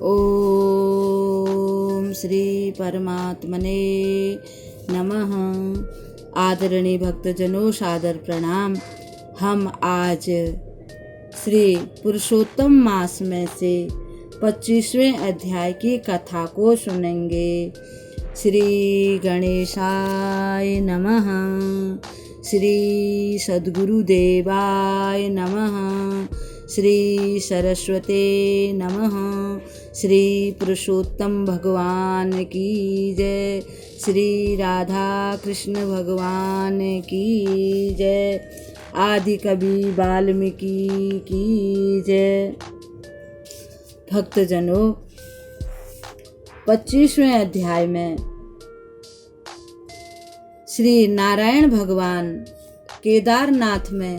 ओम श्री परमात्मने नमः। आदरणीय भक्तजनों, सादर प्रणाम। हम आज श्री पुरुषोत्तम मास में से 25वें अध्याय की कथा को सुनेंगे। श्री गणेशाय नमः। श्री सद्गुरुदेवाय नमः। श्री सरस्वते नमः। श्री पुरुषोत्तम भगवान की जय। श्री राधा कृष्ण भगवान की जय। आदि कवि वाल्मीकि की जय। भक्तजनों, 25वें अध्याय में श्री नारायण भगवान केदारनाथ में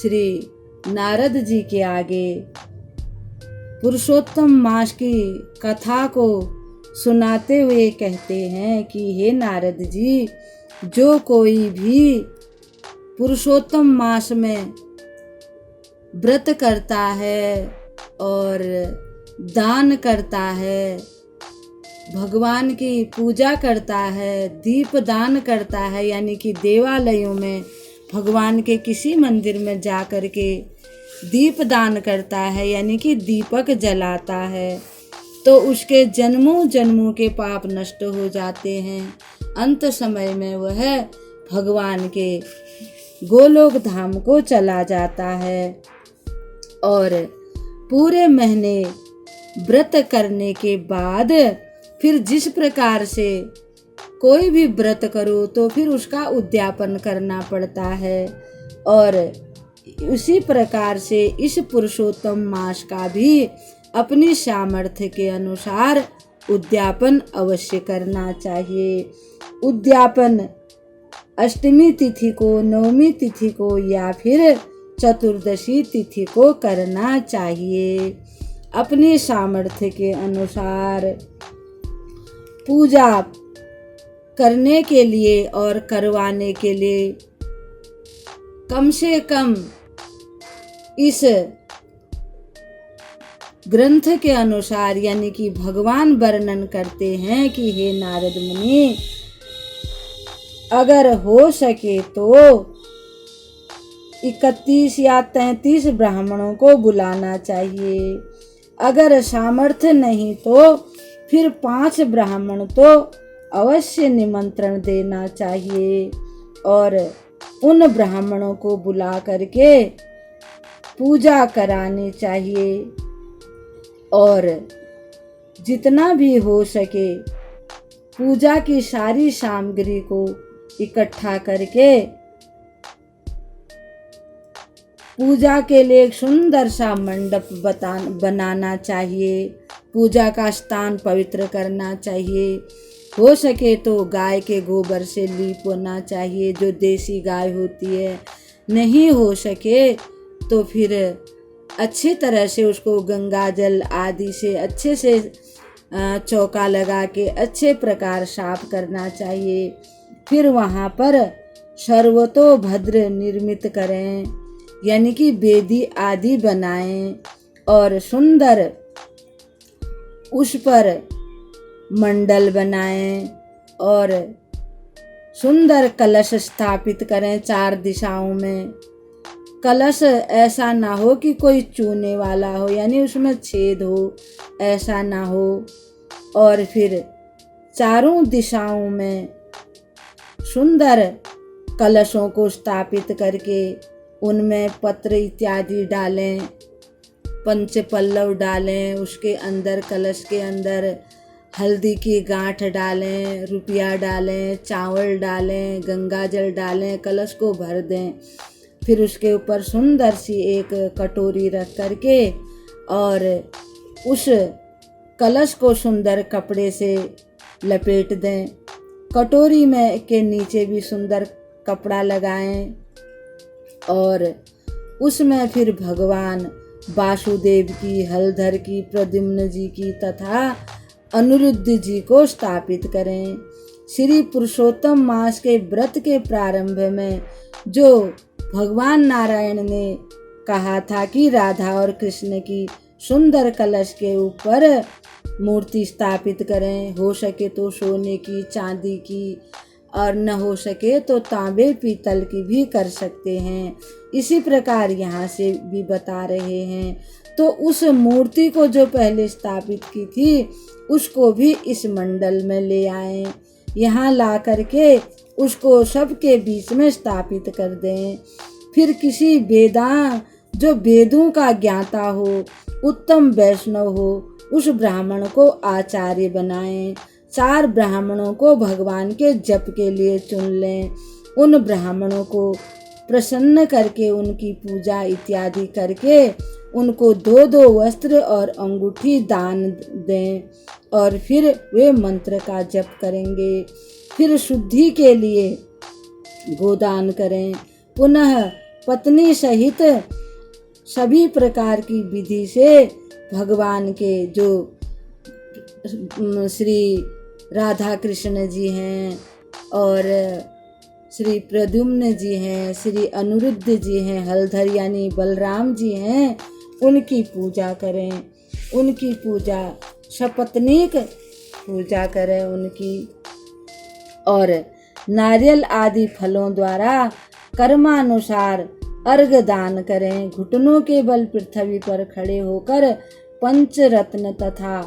श्री नारद जी के आगे पुरुषोत्तम मास की कथा को सुनाते हुए कहते हैं कि हे नारद जी, जो कोई भी पुरुषोत्तम मास में व्रत करता है और दान करता है, भगवान की पूजा करता है, दीप दान करता है, यानी कि देवालयों में भगवान के किसी मंदिर में जा कर के दीप दान करता है, यानी कि दीपक जलाता है, तो उसके जन्मों जन्मों के पाप नष्ट हो जाते हैं। अंत समय में वह भगवान के गोलोक धाम को चला जाता है। और पूरे महीने व्रत करने के बाद फिर जिस प्रकार से कोई भी व्रत करो तो फिर उसका उद्यापन करना पड़ता है, और उसी प्रकार से इस पुरुषोत्तम मास का भी अपनी सामर्थ्य के अनुसार उद्यापन अवश्य करना चाहिए। उद्यापन अष्टमी तिथि को, नवमी तिथि को या फिर चतुर्दशी तिथि को करना चाहिए। अपनी सामर्थ्य के अनुसार पूजा करने के लिए और करवाने के लिए कम से कम इस ग्रंथ के अनुसार, यानी कि भगवान वर्णन करते हैं कि हे नारद मुनि, अगर हो सके तो 31 या 33 ब्राह्मणों को बुलाना चाहिए। अगर सामर्थ्य नहीं तो फिर 5 ब्राह्मण तो अवश्य निमंत्रण देना चाहिए, और उन ब्राह्मणों को बुला करके पूजा करानी चाहिए। और जितना भी हो सके पूजा की सारी सामग्री को इकट्ठा करके पूजा के लिए एक सुंदर सा मंडप बनाना चाहिए। पूजा का स्थान पवित्र करना चाहिए। हो सके तो गाय के गोबर से लीप होना चाहिए, जो देसी गाय होती है। नहीं हो सके तो फिर अच्छी तरह से उसको गंगा जल आदि से अच्छे से चौका लगा के अच्छे प्रकार साफ करना चाहिए। फिर वहाँ पर सर्वतोभद्र निर्मित करें, यानी कि वेदी आदि बनाएं, और सुंदर उस पर मंडल बनाएं और सुंदर कलश स्थापित करें 4 दिशाओं में। कलश ऐसा ना हो कि कोई चूने वाला हो, यानी उसमें छेद हो, ऐसा ना हो। और फिर चारों दिशाओं में सुंदर कलशों को स्थापित करके उनमें पत्र इत्यादि डालें, पंचपल्लव डालें, उसके अंदर कलश के अंदर हल्दी की गांठ डालें, रुपया डालें, चावल डालें, गंगा जल डालें, कलश को भर दें। फिर उसके ऊपर सुंदर सी एक कटोरी रख करके और उस कलश को सुंदर कपड़े से लपेट दें। कटोरी में के नीचे भी सुंदर कपड़ा लगाएं, और उसमें फिर भगवान वासुदेव की, हलधर की, प्रद्युम्न जी की तथा अनिरुद्ध जी को स्थापित करें। श्री पुरुषोत्तम मास के व्रत के प्रारंभ में जो भगवान नारायण ने कहा था कि राधा और कृष्ण की सुंदर कलश के ऊपर मूर्ति स्थापित करें। हो सके तो सोने की, चांदी की, और न हो सके तो तांबे पीतल की भी कर सकते हैं। इसी प्रकार यहाँ से भी बता रहे हैं। तो उस मूर्ति को जो पहले स्थापित की थी उसको भी इस मंडल में ले आएं। यहाँ ला करके उसको सबके बीच में स्थापित कर दें। फिर किसी जो वेदों का ज्ञाता हो, उत्तम वैष्णव हो, उस ब्राह्मण को आचार्य बनाएं। 4 ब्राह्मणों को भगवान के जप के लिए चुन लें। उन ब्राह्मणों को प्रसन्न करके उनकी पूजा इत्यादि करके उनको 2-2 वस्त्र और अंगूठी दान दें और फिर वे मंत्र का जप करेंगे। फिर शुद्धि के लिए गोदान करें। पुनः पत्नी सहित सभी प्रकार की विधि से भगवान के जो श्री राधा कृष्ण जी हैं और श्री प्रद्युम्न जी हैं, श्री अनिरुद्ध जी हैं, हलधर यानी बलराम जी हैं, उनकी पूजा करें। उनकी पूजा सपत्नीक पूजा करें उनकी, और नारियल आदि फलों द्वारा कर्मानुसार अर्घ दान करें। घुटनों के बल पृथ्वी पर खड़े होकर पंचरत्न तथा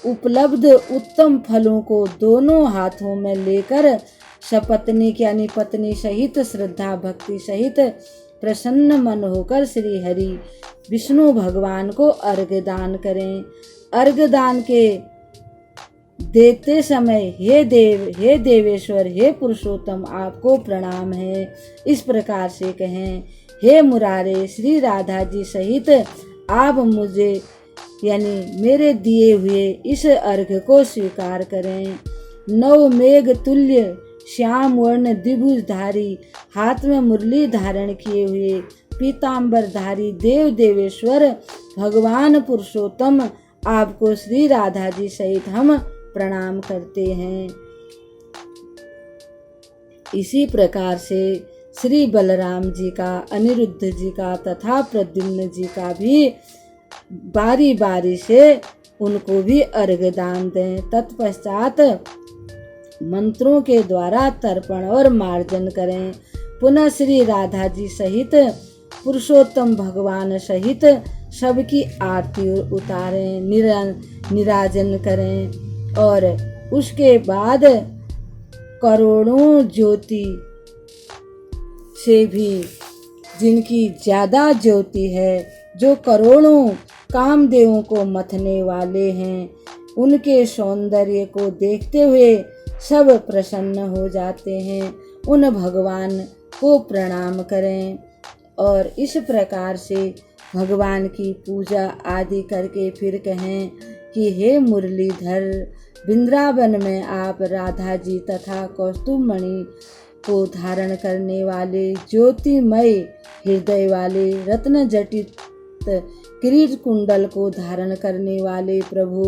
उपलब्ध उत्तम फलों को दोनों हाथों में लेकर सपत्नीक यानी पत्नी सहित श्रद्धा भक्ति सहित प्रसन्न मन होकर श्री हरि विष्णु भगवान को अर्घ दान करें। अर्घ दान के देते समय हे देवेश्वर, हे पुरुषोत्तम, आपको प्रणाम है। इस प्रकार से कहें, हे मुरारे, श्री राधा जी सहित आप मुझे यानी मेरे दिए हुए इस अर्घ को स्वीकार करें। नव मेघ तुल्य श्याम वर्ण द्विभुजधारी, हाथ में मुरली धारण किए हुए पीताम्बरधारी देव देवेश्वर भगवान पुरुषोत्तम, आपको श्री राधा जी सहित हम प्रणाम करते हैं। इसी प्रकार से श्री बलराम जी का, अनिरुद्ध जी का तथा प्रद्युम्न जी का भी बारी बारी से उनको भी अर्घ दान दें। तत्पश्चात मंत्रों के द्वारा तर्पण और मार्जन करें। पुनः श्री राधा जी सहित पुरुषोत्तम भगवान सहित सबकी आरती उतारें, निराजन करें और उसके बाद करोड़ों ज्योति से भी जिनकी ज्यादा ज्योति है, जो करोड़ों कामदेवों को मथने वाले हैं, उनके सौंदर्य को देखते हुए सब प्रसन्न हो जाते हैं। उन भगवान को प्रणाम करें और इस प्रकार से भगवान की पूजा आदि करके फिर कहें कि हे मुरलीधर, वृंदावन में आप राधा जी तथा कौस्तुभमणि को धारण करने वाले, ज्योतिमय हृदय वाले, रत्न जटित किरीट कुंडल को धारण करने वाले प्रभु,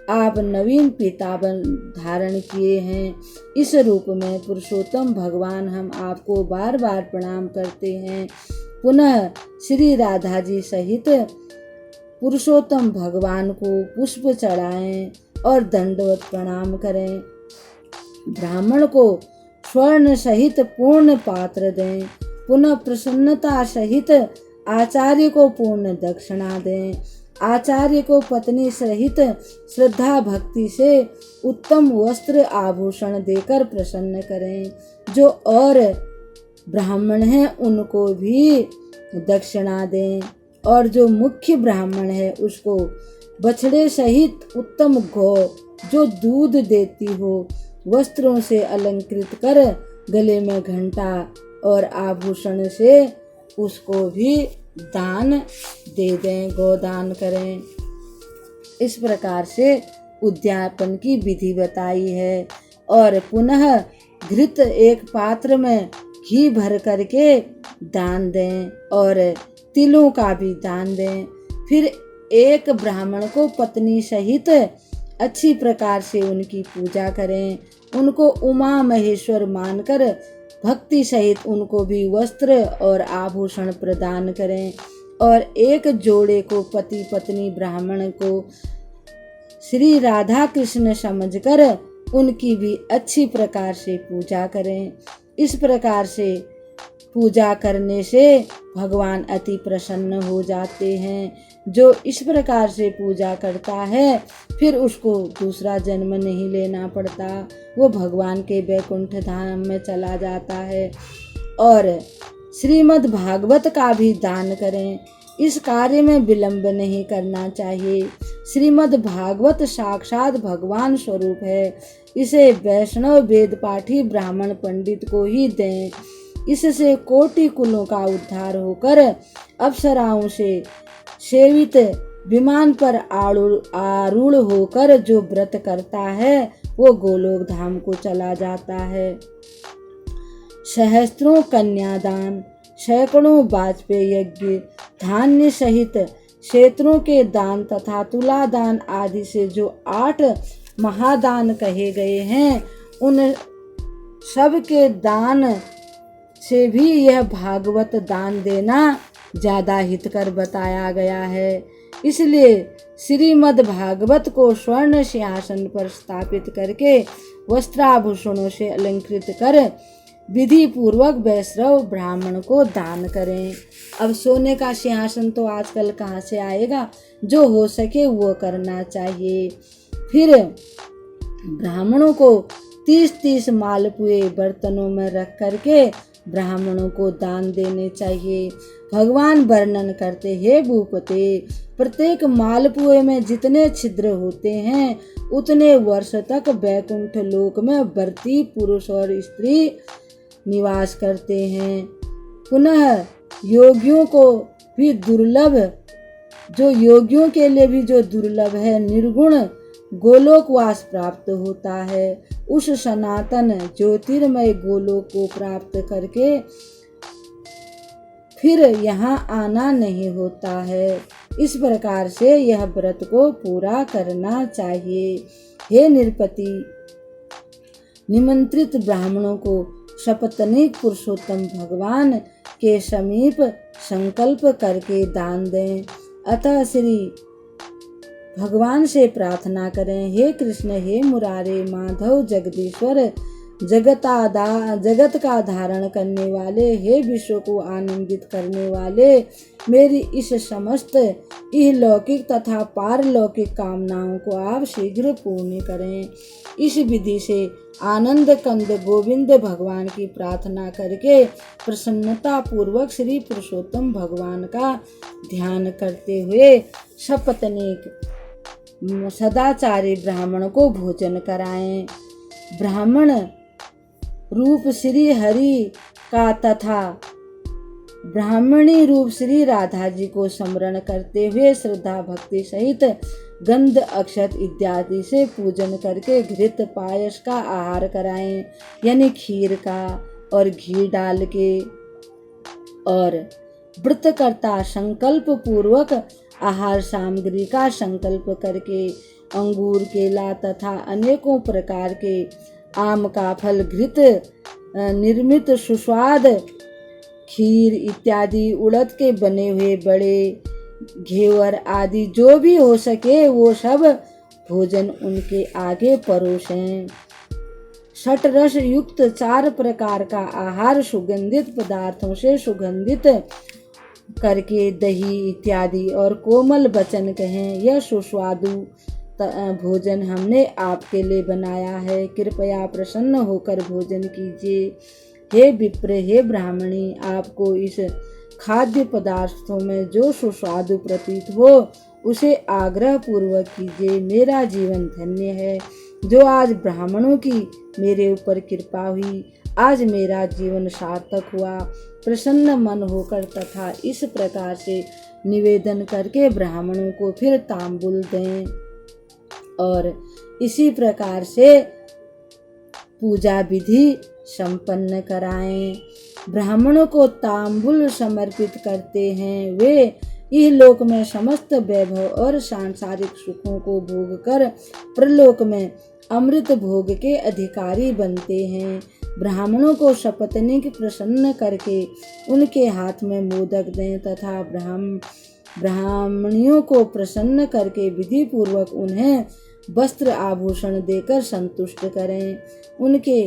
आप नवीन पीताम्बर धारण किए हैं। इस रूप में पुरुषोत्तम भगवान हम आपको बार बार प्रणाम करते हैं। पुनः श्री राधा जी सहित पुरुषोत्तम भगवान को पुष्प चढ़ाएं और दंडवत प्रणाम करें। ब्राह्मण को स्वर्ण सहित पूर्ण पात्र दें। पुनः प्रसन्नता सहित आचार्य को पूर्ण दक्षिणा दें। आचार्य को पत्नी सहित श्रद्धा भक्ति से उत्तम वस्त्र आभूषण देकर प्रसन्न करें। जो और ब्राह्मण हैं उनको भी दक्षिणा दें और जो मुख्य ब्राह्मण है उसको बछड़े सहित उत्तम गौ जो दूध देती हो वस्त्रों से अलंकृत कर गले में घंटा और आभूषण से उसको भी दान दे दें, गोदान करें। इस प्रकार से उद्यापन की विधि बताई है। और पुनः घृत एक पात्र में घी भर करके दान दें और तिलों का भी दान दें। फिर एक ब्राह्मण को पत्नी सहित अच्छी प्रकार से उनकी पूजा करें। उनको उमा महेश्वर मानकर भक्ति सहित उनको भी वस्त्र और आभूषण प्रदान करें। और एक जोड़े को पति पत्नी ब्राह्मण को श्री राधा कृष्ण समझकर उनकी भी अच्छी प्रकार से पूजा करें। इस प्रकार से पूजा करने से भगवान अति प्रसन्न हो जाते हैं। जो इस प्रकार से पूजा करता है फिर उसको दूसरा जन्म नहीं लेना पड़ता, वो भगवान के वैकुंठ धाम में चला जाता है। और श्रीमद् भागवत का भी दान करें। इस कार्य में विलंब नहीं करना चाहिए। श्रीमद् भागवत साक्षात भगवान स्वरूप है। इसे वैष्णव वेद पाठी ब्राह्मण पंडित को ही दें। इससे कोटि कुलों का उद्धार होकर अप्सराओं से सेवित विमान पर आरूढ़ होकर जो व्रत करता है वो गोलोक धाम को चला जाता है। सहस्त्रों कन्यादान, सैकड़ों वाजपेयी यज्ञ, धान्य सहित क्षेत्रों के दान तथा तुला दान आदि से जो 8 महादान कहे गए हैं, उन सब के दान से भी यह भागवत दान देना ज्यादा हितकर बताया गया है। इसलिए श्रीमद् भागवत को स्वर्ण सिंहासन पर स्थापित करके वस्त्राभूषणों से अलंकृत कर विधि पूर्वक वैष्णव ब्राह्मण को दान करें। अब सोने का सिंहासन तो आजकल कहाँ से आएगा, जो हो सके वो करना चाहिए। फिर ब्राह्मणों को 30-30 मालपुए बर्तनों में रख करके ब्राह्मणों को दान देने चाहिए। भगवान वर्णन करते हे भूपते, प्रत्येक मालपुए में जितने छिद्र होते हैं उतने वर्ष तक वैकुंठ लोक में वर्ती पुरुष और स्त्री निवास करते हैं। पुनः योगियों को भी दुर्लभ, जो योगियों के लिए भी जो दुर्लभ है, निर्गुण गोलोकवास प्राप्त होता है। उस सनातन ज्योतिर्मय गोलोक को प्राप्त करके फिर यहाँ आना नहीं होता है। इस प्रकार से यह व्रत को पूरा करना चाहिए। हे नृपति, निमंत्रित ब्राह्मणों को सपत्नीक पुरुषोत्तम भगवान के समीप संकल्प करके दान दें। अतः श्री भगवान से प्रार्थना करें, हे कृष्ण, हे मुरारे, माधव, जगदीश्वर, जगत का धारण करने वाले, हे विश्व को आनंदित करने वाले, मेरी इस समस्त इहलौकिक तथा पारलौकिक कामनाओं को आप शीघ्र पूर्ण करें। इस विधि से आनंद कंद गोविंद भगवान की प्रार्थना करके प्रसन्नता पूर्वक श्री पुरुषोत्तम भगवान का ध्यान करते हुए सपत्नीक सदाचारी ब्राह्मण को भोजन कराएं। ब्राह्मण रूप श्री हरि का तथा ब्राह्मणी रूप श्री राधा जी को स्मरण करते हुए श्रद्धा भक्ति सहित गंध अक्षत इत्यादि से पूजन करके घृत पायस का आहार कराएं, यानी खीर का और घी डाल के। और व्रतकर्ता संकल्प पूर्वक आहार सामग्री का संकल्प करके अंगूर, केला तथा अनेकों प्रकार के आम का फल, घृत निर्मित सुस्वाद खीर इत्यादि, उड़द के बने हुए बड़े, घेवर आदि जो भी हो सके वो सब भोजन उनके आगे परोसें। षट रस युक्त 4 प्रकार का आहार सुगंधित पदार्थों से सुगंधित करके दही इत्यादि और कोमल वचन कहें, यह सुस्वादु भोजन हमने आपके लिए बनाया है, कृपया प्रसन्न होकर भोजन कीजिए। हे विप्र, हे ब्राह्मणी, आपको इस खाद्य पदार्थों में जो सुस्वादु प्रतीत हो उसे आग्रह पूर्वक कीजिए। मेरा जीवन धन्य है जो आज ब्राह्मणों की मेरे ऊपर कृपा हुई। आज मेरा जीवन सार्थक हुआ। प्रसन्न मन होकर तथा इस प्रकार से निवेदन करके ब्राह्मणों को फिर तांबुल दें और इसी प्रकार से पूजा विधि संपन्न कराएं। ब्राह्मणों को तांबुल समर्पित करते हैं, वे इह लोक में समस्त वैभव और सांसारिक सुखों को भोग कर प्रलोक में अमृत भोग के अधिकारी बनते हैं। ब्राह्मणों को सपत्नीक प्रसन्न करके उनके हाथ में मोदक दें तथा ब्राह्मणियों को प्रसन्न करके विधि पूर्वक उन्हें वस्त्र आभूषण देकर संतुष्ट करें। उनके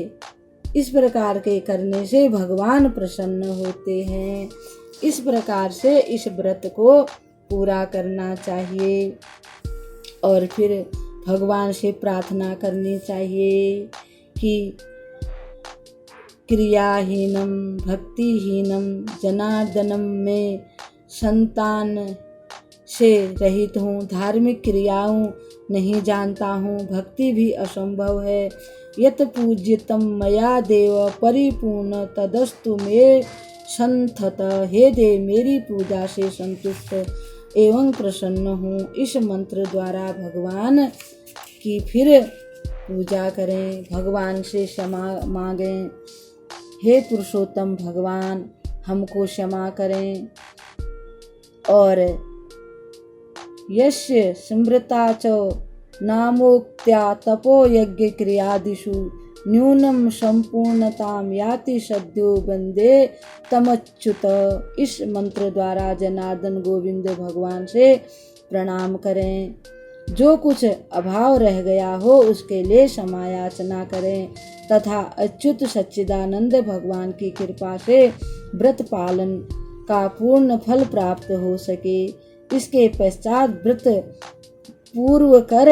इस प्रकार के करने से भगवान प्रसन्न होते हैं। इस प्रकार से इस व्रत को पूरा करना चाहिए और फिर भगवान से प्रार्थना करनी चाहिए कि क्रियाहीनम भक्तिहीनम जनार्दनम में संतान से रहित हूँ, धार्मिक क्रियाओं नहीं जानता हूँ, भक्ति भी असंभव है। यत पूज्यतम मया देव परिपूर्ण तदस्तु मे संथत। हे देव, मेरी पूजा से संतुष्ट एवं प्रसन्न हूँ। इस मंत्र द्वारा भगवान की फिर पूजा करें, भगवान से क्षमा मांगें। हे पुरुषोत्तम भगवान, हमको क्षमा करें। और यस्य स्मृता च नामोक्त्या तपो यज्ञ क्रियादिषु न्यूनम संपूर्णताम याति सद्यो वंदे तमच्युत। इस मंत्र द्वारा जनार्दन गोविंद भगवान से प्रणाम करें। जो कुछ अभाव रह गया हो उसके लिए क्षमा याचना करें तथा अच्युत सच्चिदानंद भगवान की कृपा से व्रत पालन का पूर्ण फल प्राप्त हो सके। इसके पश्चात व्रत पूर्व कर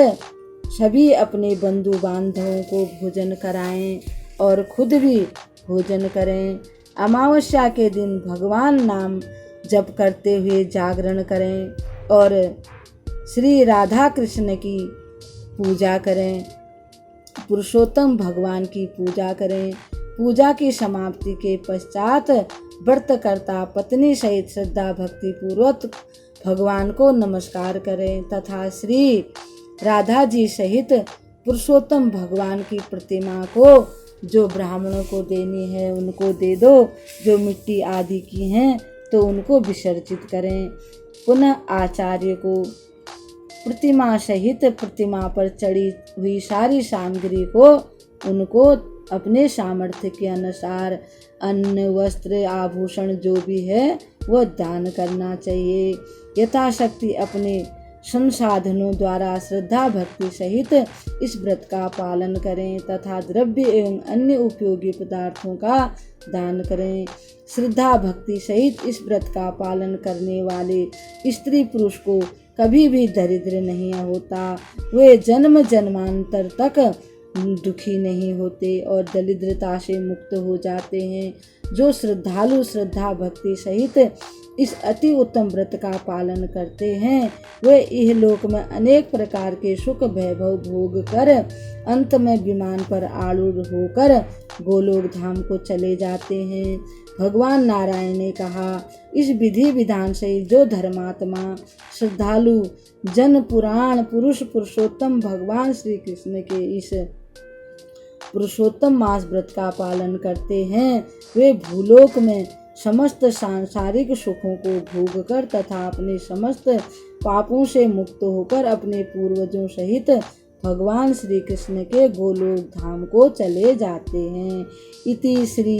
सभी अपने बंधु बांधवों को भोजन कराएं और खुद भी भोजन करें। अमावस्या के दिन भगवान नाम जप करते हुए जागरण करें और श्री राधा कृष्ण की पूजा करें, पुरुषोत्तम भगवान की पूजा करें। पूजा की समाप्ति के पश्चात व्रतकर्ता पत्नी सहित श्रद्धा भक्ति पूर्वक भगवान को नमस्कार करें तथा श्री राधा जी सहित पुरुषोत्तम भगवान की प्रतिमा को जो ब्राह्मणों को देनी है उनको दे दो, जो मिट्टी आदि की हैं तो उनको विसर्जित करें। पुनः आचार्य को प्रतिमा सहित प्रतिमा पर चढ़ी हुई सारी सामग्री को उनको अपने सामर्थ्य के अनुसार अन्न वस्त्र आभूषण जो भी है वह दान करना चाहिए। यथाशक्ति अपने संसाधनों द्वारा श्रद्धा भक्ति सहित इस व्रत का पालन करें तथा द्रव्य एवं अन्य उपयोगी पदार्थों का दान करें। श्रद्धा भक्ति सहित इस व्रत का पालन करने वाले स्त्री पुरुष को कभी भी दरिद्र नहीं होता। वे जन्म जन्मांतर तक दुखी नहीं होते और दरिद्रता से मुक्त हो जाते हैं। जो श्रद्धालु श्रद्धा भक्ति सहित इस अति उत्तम व्रत का पालन करते हैं वे इहलोक में अनेक प्रकार के सुख वैभव भोग कर अंत में विमान पर आरूढ़ होकर गोलोक धाम को चले जाते हैं। भगवान नारायण ने कहा, इस विधि विधान से जो धर्मात्मा श्रद्धालु जन पुराण पुरुष पुरुषोत्तम भगवान श्री कृष्ण के इस पुरुषोत्तम मास व्रत का पालन करते हैं वे भूलोक में समस्त सांसारिक सुखों को भोग कर तथा अपने समस्त पापों से मुक्त होकर अपने पूर्वजों सहित भगवान श्री कृष्ण के गोलोक धाम को चले जाते हैं। इति श्री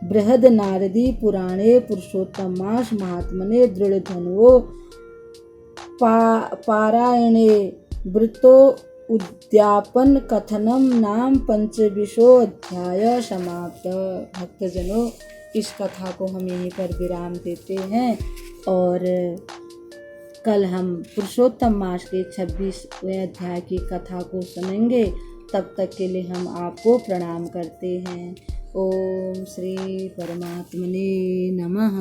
बृहद नारदी पुराणे पुरुषोत्तम मास महात्मने दृढ़ धनुओ पारायणे वृतो उद्यापन कथनम नाम पंचविशो अध्याय समाप्त। भक्तजनों, इस कथा को हम यहीं पर विराम देते हैं और कल हम पुरुषोत्तम मास के 26वें अध्याय की कथा को सुनेंगे। तब तक के लिए हम आपको प्रणाम करते हैं। ओम श्री परमात्मने नमः।